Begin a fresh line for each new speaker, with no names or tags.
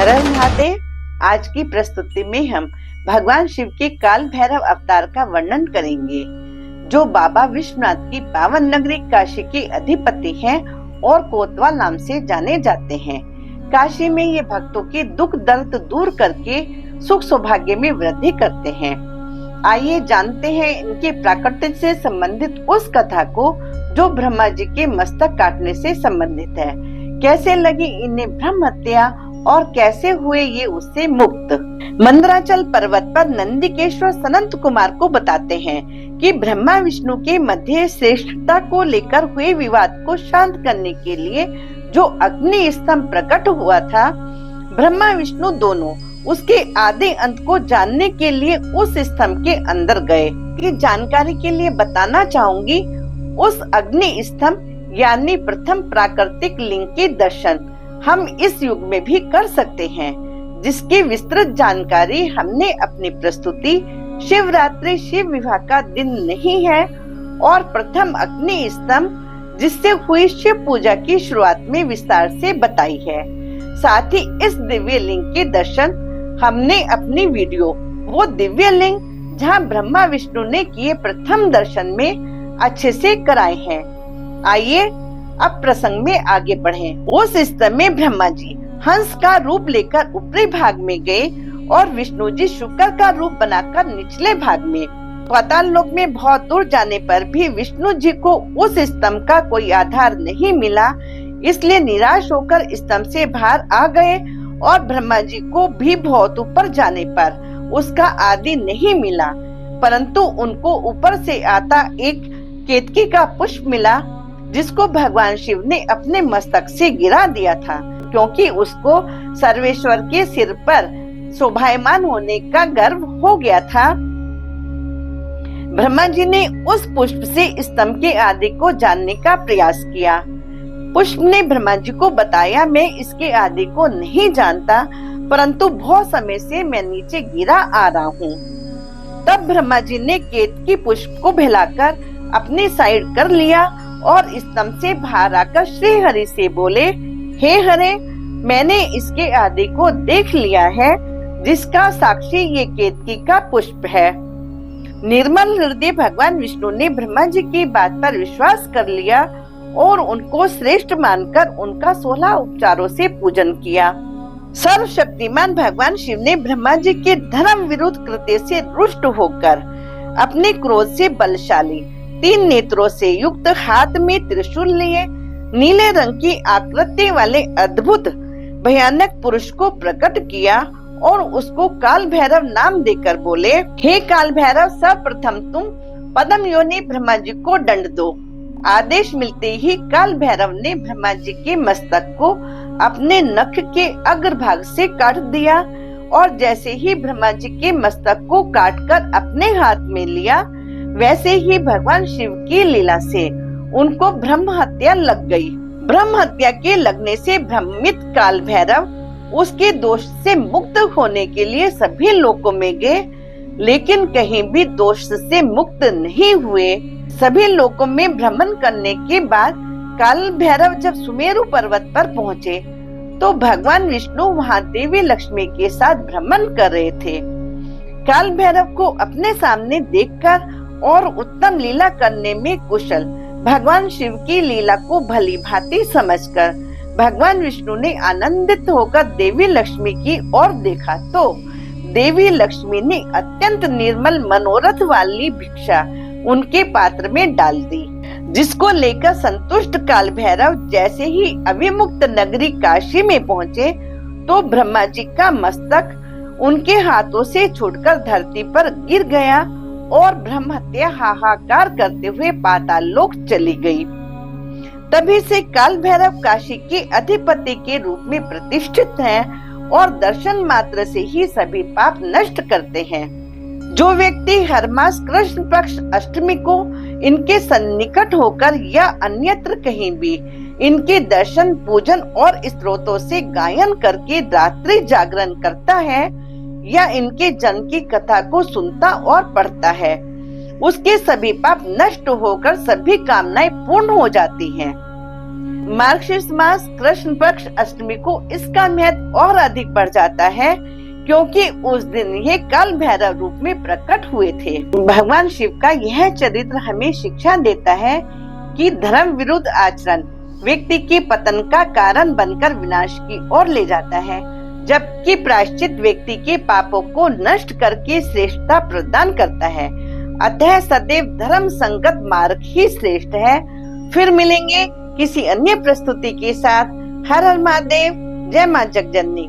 हर हर महादेव। आज की प्रस्तुति में हम भगवान शिव के काल भैरव अवतार का वर्णन करेंगे, जो बाबा विश्वनाथ की पावन नगरी काशी के अधिपति हैं और कोतवाल नाम से जाने जाते हैं। काशी में ये भक्तों के दुख दर्द दूर करके सुख सौभाग्य में वृद्धि करते हैं। आइए जानते हैं इनके प्राकट्य से संबंधित उस कथा को जो ब्रह्मा जी के मस्तक काटने से संबंधित है। कैसे लगी इन्हें ब्रह्म हत्या और कैसे हुए ये उससे मुक्त। मंदराचल पर्वत पर नंदिकेश्वर सनंत कुमार को बताते हैं कि ब्रह्मा विष्णु के मध्य श्रेष्ठता को लेकर हुए विवाद को शांत करने के लिए जो अग्नि स्तंभ प्रकट हुआ था, ब्रह्मा विष्णु दोनों उसके आदि अंत को जानने के लिए उस स्तंभ के अंदर गए। की जानकारी के लिए बताना चाहूंगी, उस अग्नि स्तंभ यानी प्रथम प्राकृतिक लिंग के दर्शन हम इस युग में भी कर सकते हैं, जिसकी विस्तृत जानकारी हमने अपनी प्रस्तुति शिवरात्रि शिव विवाह का दिन नहीं है और प्रथम अग्नि स्तंभ जिससे हुई शिव पूजा की शुरुआत में विस्तार से बताई है। साथ ही इस दिव्य लिंग के दर्शन हमने अपनी वीडियो वो दिव्य लिंग जहां ब्रह्मा विष्णु ने किए प्रथम दर्शन में अच्छे से कराए हैं। आइए अब प्रसंग में आगे बढ़ें। उस स्तंभ में ब्रह्मा जी हंस का रूप लेकर ऊपरी भाग में गए और विष्णु जी शुक्र का रूप बनाकर निचले भाग में। पाताल लोक में बहुत दूर जाने पर भी विष्णु जी को उस स्तंभ का कोई आधार नहीं मिला, इसलिए निराश होकर स्तंभ से बाहर आ गए और ब्रह्मा जी को भी बहुत ऊपर जाने पर उसका आदि नहीं मिला, परंतु उनको ऊपर से आता एक केतकी का पुष्प मिला, जिसको भगवान शिव ने अपने मस्तक से गिरा दिया था, क्योंकि उसको सर्वेश्वर के सिर पर शोभायमान होने का गर्व हो गया था। ब्रह्मा जी ने उस पुष्प से स्तंभ के आदि को जानने का प्रयास किया। पुष्प ने ब्रह्मा जी को बताया, मैं इसके आदि को नहीं जानता, परंतु बहुत समय से मैं नीचे गिरा आ रहा हूँ। तब ब्रह्मा जी ने केतकी पुष्प को फैलाकर अपनी साइड कर लिया और स्तंभ से बाहर आकर श्री हरि से बोले, हे हरे, मैंने इसके आदि को देख लिया है, जिसका साक्षी ये केतकी का पुष्प है। निर्मल हृदय भगवान विष्णु ने ब्रह्मा जी की बात पर विश्वास कर लिया और उनको श्रेष्ठ मानकर उनका 16 उपचारों से पूजन किया। सर्वशक्तिमान भगवान शिव ने ब्रह्मा जी के धर्म विरुद्ध कृत्य से रुष्ट होकर अपने क्रोध से बलशाली 3 नेत्रों से युक्त हाथ में त्रिशूल लिए नीले रंग की आकृति वाले अद्भुत भयानक पुरुष को प्रकट किया और उसको काल भैरव नाम देकर बोले, हे काल भैरव, सर्वप्रथम तुम पद्म योनि ब्रह्मा जी को दंड दो। आदेश मिलते ही काल भैरव ने ब्रह्मा जी के मस्तक को अपने नख के अग्रभाग से काट दिया और जैसे ही ब्रह्मा जी के मस्तक को काटकर अपने हाथ में लिया, वैसे ही भगवान शिव की लीला से उनको ब्रह्म हत्या लग गई। ब्रह्म हत्या के लगने से भ्रमित काल भैरव उसके दोष से मुक्त होने के लिए सभी लोकों में गए, लेकिन कहीं भी दोष से मुक्त नहीं हुए। सभी लोकों में भ्रमण करने के बाद काल भैरव जब सुमेरु पर्वत पर पहुँचे तो भगवान विष्णु वहाँ देवी लक्ष्मी के साथ भ्रमण कर रहे थे। काल भैरव को अपने सामने देखकर और उत्तम लीला करने में कुशल भगवान शिव की लीला को भली भांति समझकर भगवान विष्णु ने आनंदित होकर देवी लक्ष्मी की ओर देखा तो देवी लक्ष्मी ने अत्यंत निर्मल मनोरथ वाली भिक्षा उनके पात्र में डाल दी, जिसको लेकर संतुष्ट काल भैरव जैसे ही अविमुक्त नगरी काशी में पहुँचे तो ब्रह्मा जी का मस्तक उनके हाथों से छूटकर धरती पर गिर गया और ब्रह्म हत्या हाहाकार करते हुए पाताल लोक चली गई। तभी से काल भैरव काशी के अधिपति के रूप में प्रतिष्ठित हैं और दर्शन मात्र से ही सभी पाप नष्ट करते हैं। जो व्यक्ति हर मास कृष्ण पक्ष अष्टमी को इनके सन्निकट होकर या अन्यत्र कहीं भी इनके दर्शन पूजन और स्तोत्रों से गायन करके रात्रि जागरण करता है या इनके जन्म की कथा को सुनता और पढ़ता है, उसके सभी पाप नष्ट होकर सभी कामनाएं पूर्ण हो जाती हैं। मार्गशीर्ष मास कृष्ण पक्ष अष्टमी को इसका महत्व और अधिक बढ़ जाता है, क्योंकि उस दिन ये काल भैरव रूप में प्रकट हुए थे। भगवान शिव का यह चरित्र हमें शिक्षा देता है कि धर्म विरुद्ध आचरण व्यक्ति के पतन का कारण बनकर विनाश की ओर ले जाता है, जबकि प्रायश्चित व्यक्ति के पापों को नष्ट करके श्रेष्ठता प्रदान करता है। अतः सदैव धर्म संगत मार्ग ही श्रेष्ठ है। फिर मिलेंगे किसी अन्य प्रस्तुति के साथ। हर हर महादेव। जय मां जगजननी।